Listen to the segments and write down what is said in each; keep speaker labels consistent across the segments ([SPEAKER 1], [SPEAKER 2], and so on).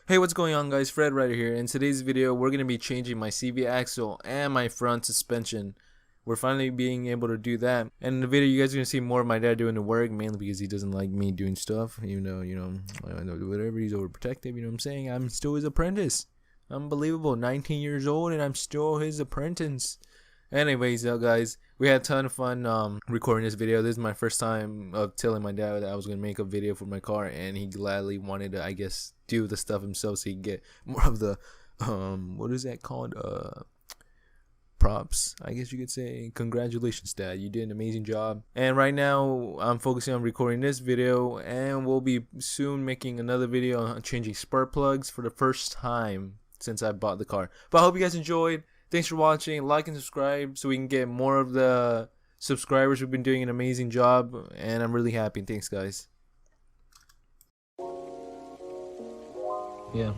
[SPEAKER 1] Hey, what's going on, guys? Fred right here. In today's video, we're going to be changing my CV axle and my front suspension. We're finally being able to do that. And in the video, you guys are going to see more of my dad doing the work, mainly because he doesn't like me doing stuff. Even though, I know whatever, he's overprotective, you know what I'm saying? I'm still his apprentice. Unbelievable. 19 years old and I'm still his apprentice. Anyways, guys, we had a ton of fun recording this video. This is my first time of telling my dad that I was going to make a video for my car, and he gladly wanted to, I guess, do the stuff himself so he could get more of the, what is that called? Props, I guess you could say. Congratulations, Dad. You did an amazing job. And right now, I'm focusing on recording this video, and we'll be soon making another video on changing spark plugs for the first time since I bought the car. But I hope you guys enjoyed. Thanks for watching. Like and subscribe so we can get more of the subscribers. We've been doing an amazing job, and I'm really happy. Thanks, guys. Yeah.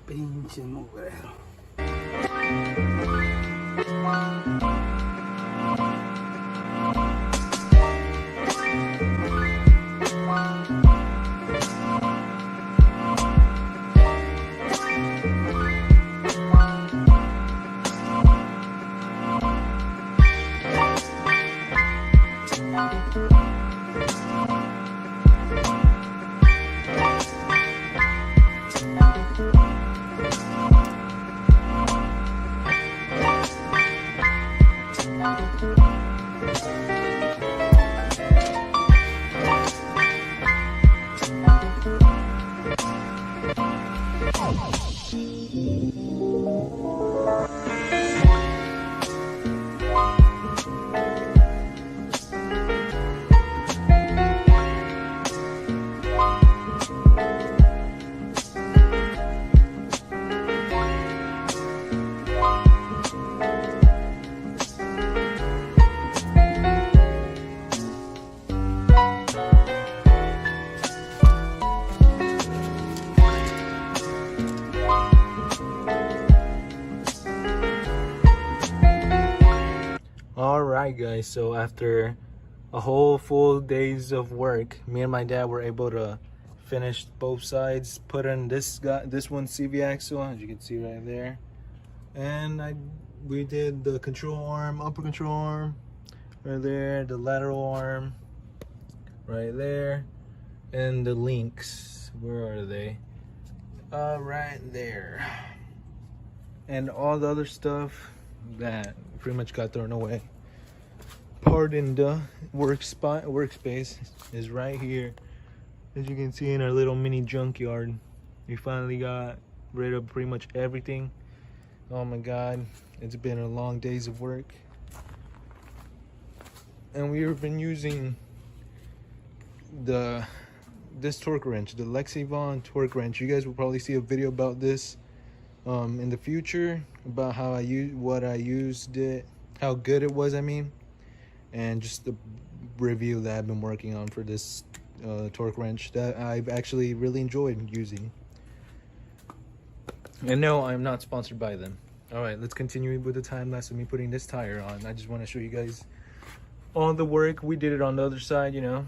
[SPEAKER 2] Pinche mugrero.
[SPEAKER 1] Alright, guys, so after a whole full days of work, me and my dad were able to finish both sides, put in this one CV axle, as you can see right there, and we did the control arm, upper control arm right there, the lateral arm right there, and the links, where are they? Right there, and all the other stuff that pretty much got thrown away. Part in the workspace is right here, as you can see, in our little mini junkyard. We finally got rid of pretty much everything. Oh my god, it's been a long days of work, and we've been using this torque wrench, the Lexivon torque wrench. You guys will probably see a video about this in the future, about how I used it, how good it was, I mean, and just the review that I've been working on for this torque wrench that I've actually really enjoyed using. And no, I'm not sponsored by them. All right, let's continue with the time lapse of me putting this tire on. I just want to show you guys all the work. We did it on the other side, you know.